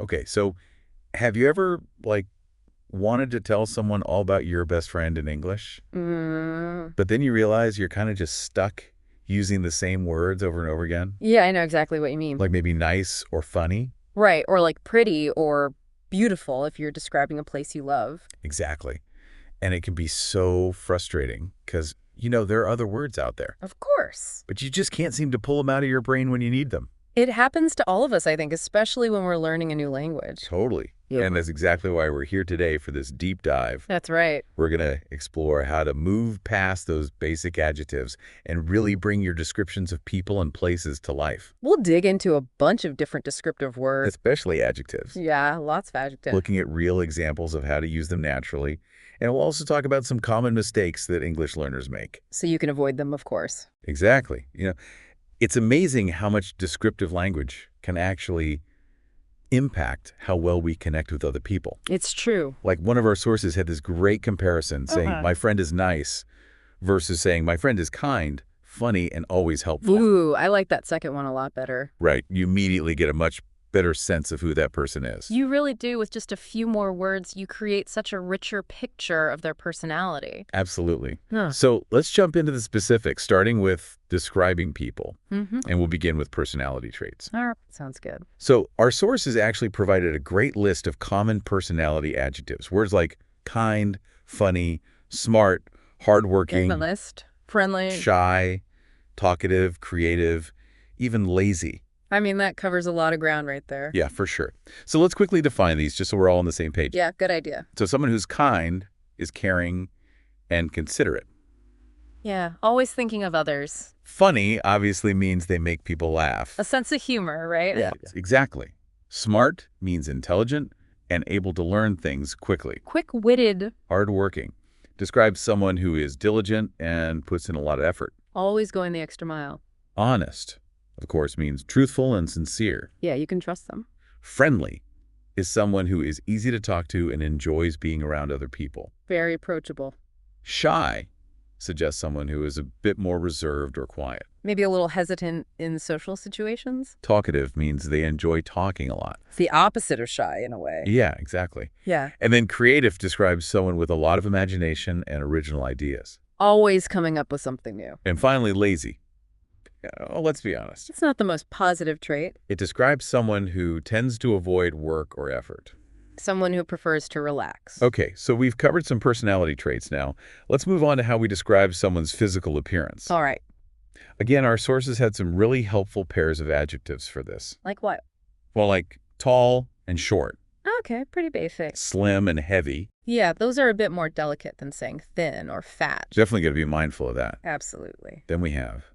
Okay, so have you ever, like, wanted to tell someone all about your best friend in English, Mm, but then you realize you're kind of just stuck using the same words over and over again? yeah, I know exactly what you mean. Like maybe nice or funny? Right, or like pretty or beautiful if you're describing a place you love. Exactly. And it can be so frustrating because, there are other words out there, Of course. but you just can't seem to pull them out of your brain when you need them. It happens to all of us, I think, especially when we're learning a new language. Totally. Yep. And that's exactly why we're here today for this deep dive. That's right. We're going to explore how to move past those basic adjectives and really bring your descriptions of people and places to life, We'll dig into a bunch of different descriptive words. especially adjectives, Yeah, lots of adjectives. looking at real examples of how to use them naturally. And we'll also talk about some common mistakes that English learners make. So you can avoid them, of course. Exactly. It's amazing how much descriptive language can actually impact how well we connect with other people. It's true. Like one of our sources had this great comparison saying, my friend is nice versus saying, my friend is kind, funny, and always helpful. Ooh, I like that second one a lot better. Right. You immediately get a much better sense of who that person is. You really do. With just a few more words, you create such a richer picture of their personality. Absolutely. Huh. So let's jump into the specifics, starting with describing people. Mm-hmm. And we'll begin with personality traits. All right, sounds good. So our sources actually provided a great list of common personality adjectives. Words like kind, funny, smart, Here's hardworking, my list. Friendly. shy, talkative, creative, even lazy. I mean, that covers a lot of ground right there. Yeah, for sure. So let's quickly define these just so we're all on the same page. Yeah, good idea. So someone who's kind is caring and considerate. Yeah, always thinking of others. Funny obviously means they make people laugh. A sense of humor, right? Yeah, exactly. Smart means intelligent and able to learn things quickly. Quick-witted. Hardworking describes someone who is diligent and puts in a lot of effort. Always going the extra mile. Honest, of course, means truthful and sincere. Yeah, you can trust them. Friendly is someone who is easy to talk to and enjoys being around other people. Very approachable. Shy suggests someone who is a bit more reserved or quiet. Maybe a little hesitant in social situations. Talkative means they enjoy talking a lot. It's the opposite of shy in a way. Yeah, exactly. Yeah. And then creative describes someone with a lot of imagination and original ideas. Always coming up with something new. And finally, lazy. Let's be honest. It's not the most positive trait. It describes someone who tends to avoid work or effort. Someone who prefers to relax. Okay, so we've covered some personality traits now. Let's move on to how we describe someone's physical appearance. All right. Again, our sources had some really helpful pairs of adjectives for this. Like what? Well, like tall and short, Okay, pretty basic. slim and heavy. Yeah, those are a bit more delicate than saying thin or fat. Definitely got to be mindful of that. Absolutely. Then we have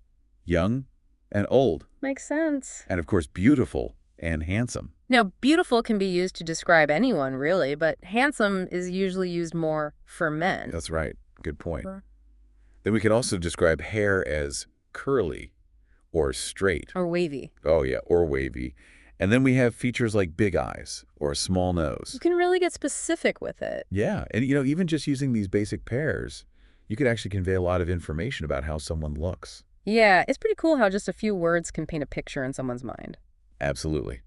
young and old, Makes sense. and of course beautiful and handsome. Now, beautiful can be used to describe anyone, really, but handsome is usually used more for men. That's right. Good point. Sure. Then we can also describe hair as curly or straight. Or wavy. Oh, yeah, or wavy. And then we have features like big eyes or a small nose. You can really get specific with it. Yeah, and even just using these basic pairs, you could actually convey a lot of information about how someone looks. Yeah, it's pretty cool how just a few words can paint a picture in someone's mind. Absolutely.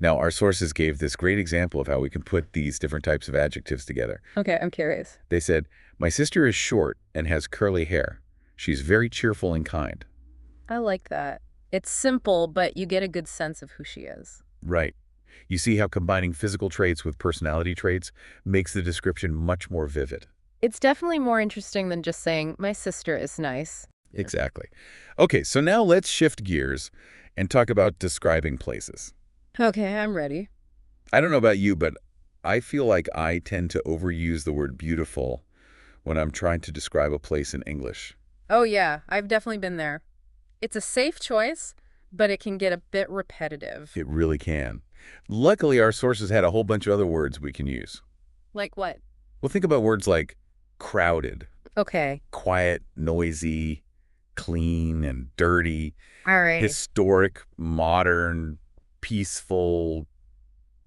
Now, our sources gave this great example of how we can put these different types of adjectives together. Okay, I'm curious. They said, my sister is short and has curly hair. She's very cheerful and kind. I like that. It's simple, but you get a good sense of who she is. Right. You see how combining physical traits with personality traits makes the description much more vivid. It's definitely more interesting than just saying, my sister is nice. Exactly. Okay, so now let's shift gears and talk about describing places. Okay, I'm ready. I don't know about you, but I feel like I tend to overuse the word beautiful when I'm trying to describe a place in English. Oh yeah, I've definitely been there. It's a safe choice, but it can get a bit repetitive. It really can. Luckily, our sources had a whole bunch of other words we can use. Like what? Well, think about words like crowded, Okay. quiet, noisy, clean and dirty, All right. historic, modern, peaceful,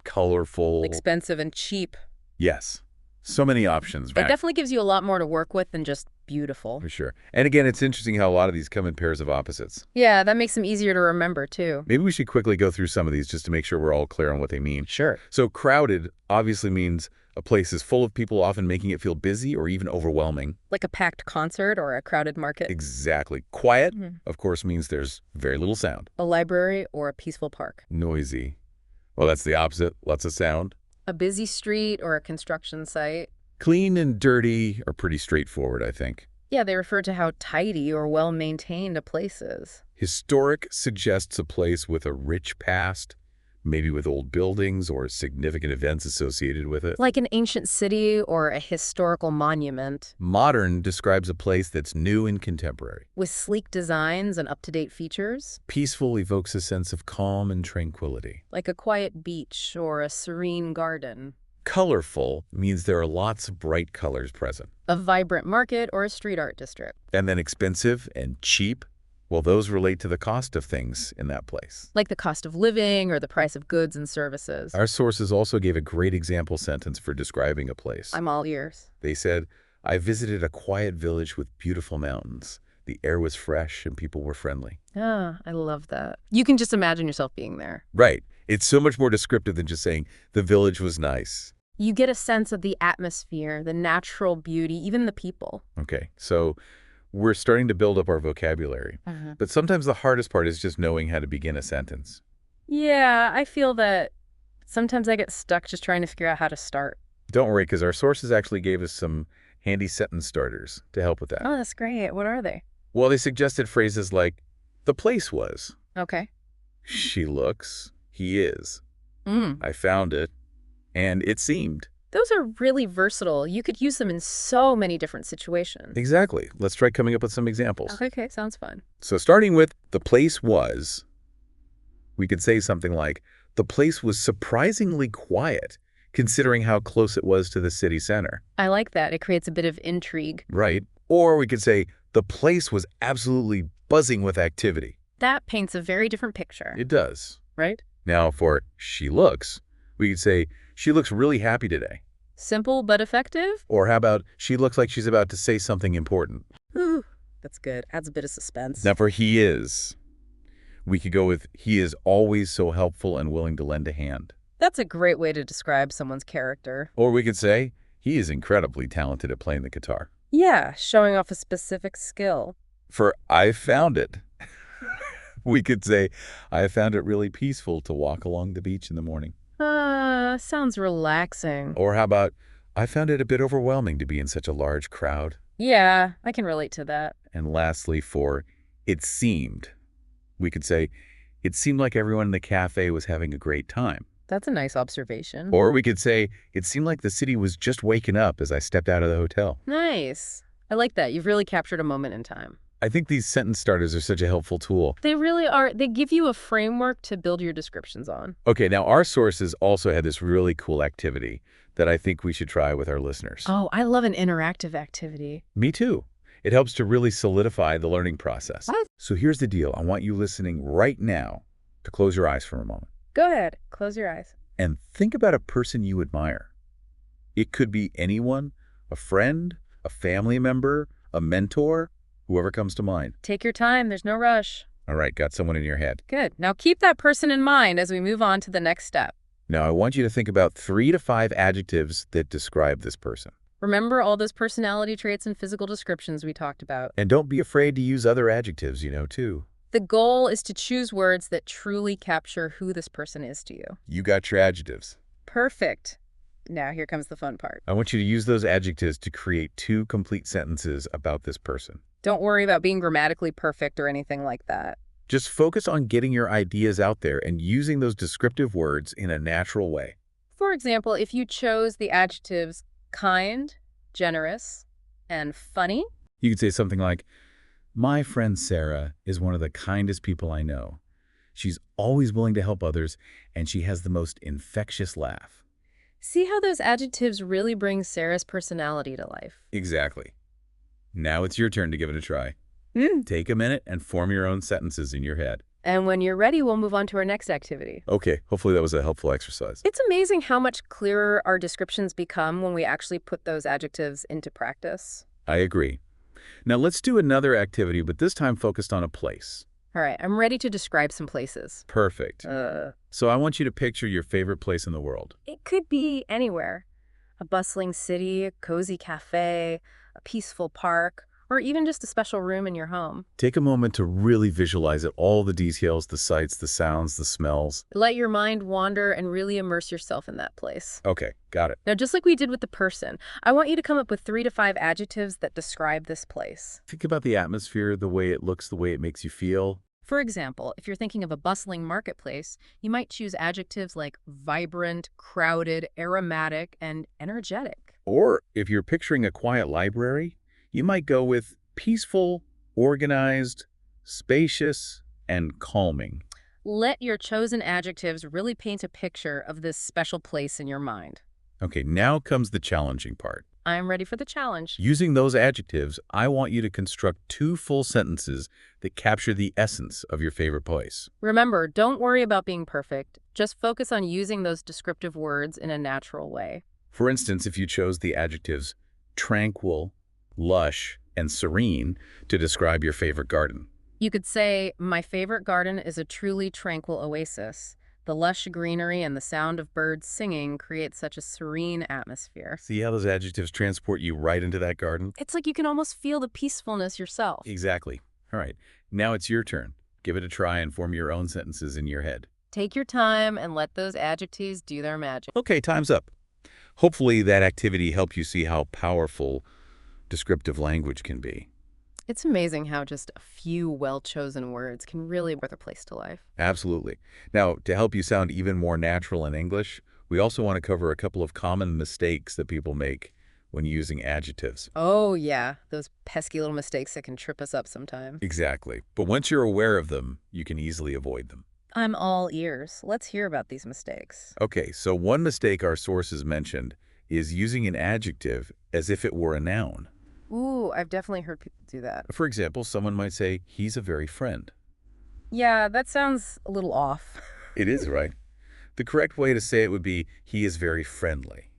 colorful. Expensive and cheap. Yes. So many options, It Mac. definitely gives you a lot more to work with than just beautiful. For sure. And again, it's interesting how a lot of these come in pairs of opposites. Yeah, that makes them easier to remember, too. Maybe we should quickly go through some of these just to make sure we're all clear on what they mean. Sure. So crowded obviously means a place is full of people, often making it feel busy or even overwhelming. Like a packed concert or a crowded market. Exactly. Quiet, Mhm. of course, means there's very little sound. A library or a peaceful park. Noisy. Well, that's the opposite. Lots of sound. A busy street or a construction site. Clean and dirty are pretty straightforward, I think. Yeah, they refer to how tidy or well-maintained a place is. Historic suggests a place with a rich past, maybe with old buildings or significant events associated with it. Like an ancient city or a historical monument. Modern describes a place that's new and contemporary. With sleek designs and up-to-date features. Peaceful evokes a sense of calm and tranquility. Like a quiet beach or a serene garden. Colorful means there are lots of bright colors present. A vibrant market or a street art district. And then expensive and cheap, well, those relate to the cost of things in that place. Like the cost of living or the price of goods and services. Our sources also gave a great example sentence for describing a place. I'm all ears. They said, I visited a quiet village with beautiful mountains. The air was fresh and people were friendly. Ah, I love that. You can just imagine yourself being there. Right. It's so much more descriptive than just saying the village was nice. You get a sense of the atmosphere, the natural beauty, even the people. Okay, so we're starting to build up our vocabulary. But sometimes the hardest part is just knowing how to begin a sentence. Yeah, I feel that sometimes I get stuck just trying to figure out how to start. Don't worry, because our sources actually gave us some handy sentence starters to help with that. Oh, that's great. What are they? Well, they suggested phrases like, the place was, Okay. she looks, he is, Mm. I found it, and it seemed. Those are really versatile. You could use them in so many different situations. Exactly. Let's try coming up with some examples. Okay, sounds fun. So starting with the place was, we could say something like, the place was surprisingly quiet, considering how close it was to the city center. I like that. It creates a bit of intrigue. Right. Or we could say, the place was absolutely buzzing with activity. That paints a very different picture, It does. right? Now, for she looks, we could say, she looks really happy today. Simple but effective? Or how about, she looks like she's about to say something important. Ooh, that's good. Adds a bit of suspense. Now, for he is, we could go with, he is always so helpful and willing to lend a hand. That's a great way to describe someone's character. Or we could say, he is incredibly talented at playing the guitar. Yeah, showing off a specific skill. For I found it, we could say, I found it really peaceful to walk along the beach in the morning. Sounds relaxing. Or how about, I found it a bit overwhelming to be in such a large crowd. Yeah, I can relate to that. And lastly, for it seemed, we could say, it seemed like everyone in the cafe was having a great time. That's a nice observation. Or we could say, it seemed like the city was just waking up as I stepped out of the hotel. Nice. I like that. You've really captured a moment in time. I think these sentence starters are such a helpful tool. They really are. They give you a framework to build your descriptions on. Okay, now our sources also had this really cool activity that I think we should try with our listeners. Oh, I love an interactive activity. Me too. It helps to really solidify the learning process. What? So here's the deal. I want you listening right now to close your eyes for a moment Go ahead. Close your eyes. and think about a person you admire. It could be anyone, a friend, a family member, a mentor, whoever comes to mind. Take your time. There's no rush. All right, got someone in your head. Good. Now keep that person in mind as we move on to the next step. Now I want you to think about 3 to 5 adjectives that describe this person. Remember all those personality traits and physical descriptions we talked about. And don't be afraid to use other adjectives, too. The goal is to choose words that truly capture who this person is to you. You got your adjectives. Perfect. Now here comes the fun part. I want you to use those adjectives to create 2 complete sentences about this person. Don't worry about being grammatically perfect or anything like that. Just focus on getting your ideas out there and using those descriptive words in a natural way. For example, if you chose the adjectives kind, generous, and funny, You could say something like, my friend Sarah is one of the kindest people I know. She's always willing to help others, and she has the most infectious laugh. see how those adjectives really bring Sarah's personality to life. Exactly. Now it's your turn to give it a try. Take a minute and form your own sentences in your head. And when you're ready, we'll move on to our next activity. Okay, hopefully that was a helpful exercise. It's amazing how much clearer our descriptions become when we actually put those adjectives into practice. I agree. Now let's do another activity, but this time focused on a place. All right, I'm ready to describe some places. Perfect. Uh, So I want you to picture your favorite place in the world. it could be anywhere. A bustling city, a cozy cafe, a peaceful park, or even just a special room in your home. Take a moment to really visualize it, all the details, the sights, the sounds, the smells. Let your mind wander and really immerse yourself in that place. Okay, got it. Now, just like we did with the person, I want you to come up with 3 to 5 adjectives that describe this place. Think about the atmosphere, the way it looks, the way it makes you feel. For example, if you're thinking of a bustling marketplace, you might choose adjectives like vibrant, crowded, aromatic, and energetic. Or if you're picturing a quiet library, you might go with peaceful, organized, spacious, and calming. Let your chosen adjectives really paint a picture of this special place in your mind. Okay, now comes the challenging part. I'm ready for the challenge. Using those adjectives, I want you to construct 2 full sentences that capture the essence of your favorite place. Remember, don't worry about being perfect. Just focus on using those descriptive words in a natural way. For instance, if you chose the adjectives tranquil, lush, and serene to describe your favorite garden. You could say, my favorite garden is a truly tranquil oasis. The lush greenery and the sound of birds singing create such a serene atmosphere. See how those adjectives transport you right into that garden? It's like you can almost feel the peacefulness yourself. Exactly. All right, now it's your turn. Give it a try and form your own sentences in your head. Take your time and let those adjectives do their magic. Okay, time's up. Hopefully that activity helped you see how powerful descriptive language can be. It's amazing how just a few well-chosen words can really bring a place to life. Absolutely. Now, to help you sound even more natural in English, we also want to cover a couple of common mistakes that people make when using adjectives. Oh, yeah, those pesky little mistakes that can trip us up sometimes. Exactly. But once you're aware of them, you can easily avoid them. I'm all ears. Let's hear about these mistakes. Okay, so one mistake our sources mentioned is using an adjective as if it were a noun. Ooh, I've definitely heard people do that. For example, someone might say, he's a very friend. Yeah, that sounds a little off. It is, right? The correct way to say it would be, he is very friendly.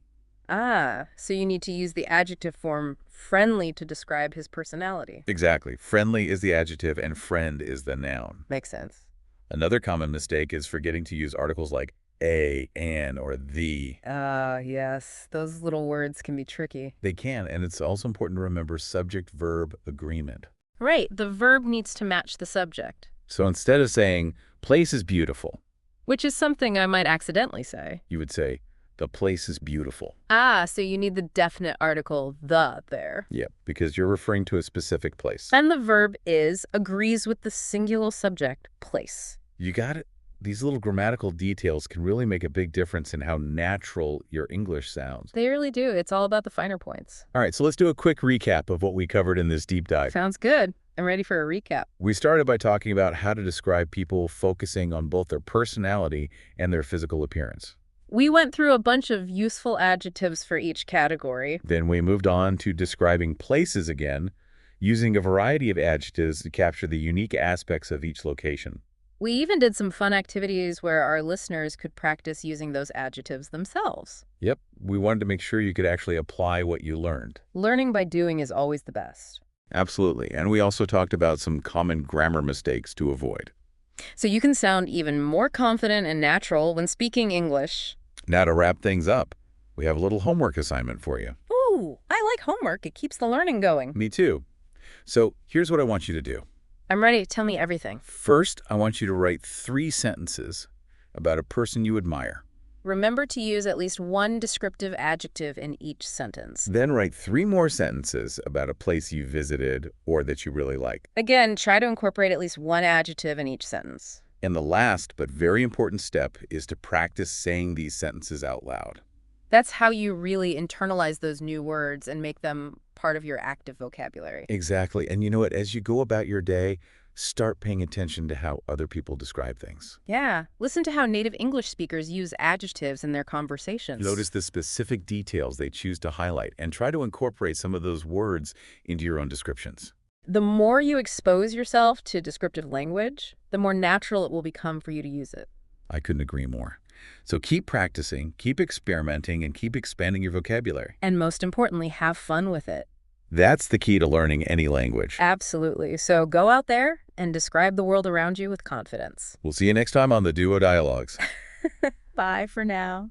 Ah, so you need to use the adjective form friendly to describe his personality. Exactly. Friendly is the adjective and friend is the noun. Makes sense. Another common mistake is forgetting to use articles like a, an, or the. Ah, yes, those little words can be tricky. They can, and it's also important to remember subject-verb agreement. Right, the verb needs to match the subject. So instead of saying, place is beautiful, Which is something I might accidentally say. you would say, the place is beautiful. Ah, so you need the definite article, the, there. Yeah, because you're referring to a specific place. And the verb is agrees with the singular subject, place. You got it? These little grammatical details can really make a big difference in how natural your English sounds. They really do. It's all about the finer points. All right, so let's do a quick recap of what we covered in this deep dive. Sounds good. I'm ready for a recap. We started by talking about how to describe people focusing on both their personality and their physical appearance. We went through a bunch of useful adjectives for each category. Then we moved on to describing places again, using a variety of adjectives to capture the unique aspects of each location. We even did some fun activities where our listeners could practice using those adjectives themselves. Yep, we wanted to make sure you could actually apply what you learned. Learning by doing is always the best. Absolutely, and we also talked about some common grammar mistakes to avoid. So you can sound even more confident and natural when speaking English. Now to wrap things up, we have a little homework assignment for you. Ooh, I like homework. It keeps the learning going. Me too. So here's what I want you to do. I'm ready. Tell me everything. First, I want you to write 3 sentences about a person you admire. Remember to use at least one descriptive adjective in each sentence. Then write 3 more sentences about a place you visited or that you really like. Again, try to incorporate at least one adjective in each sentence. And the last but very important step is to practice saying these sentences out loud. That's how you really internalize those new words and make them part of your active vocabulary. Exactly. And you know what? As you go about your day, start paying attention to how other people describe things. Yeah, listen to how native English speakers use adjectives in their conversations. Notice the specific details they choose to highlight and try to incorporate some of those words into your own descriptions. The more you expose yourself to descriptive language, the more natural it will become for you to use it. I couldn't agree more. So keep practicing, keep experimenting, and keep expanding your vocabulary. And most importantly, have fun with it. That's the key to learning any language. Absolutely. So go out there and describe the world around you with confidence. We'll see you next time on the Duo Dialogues. Bye for now.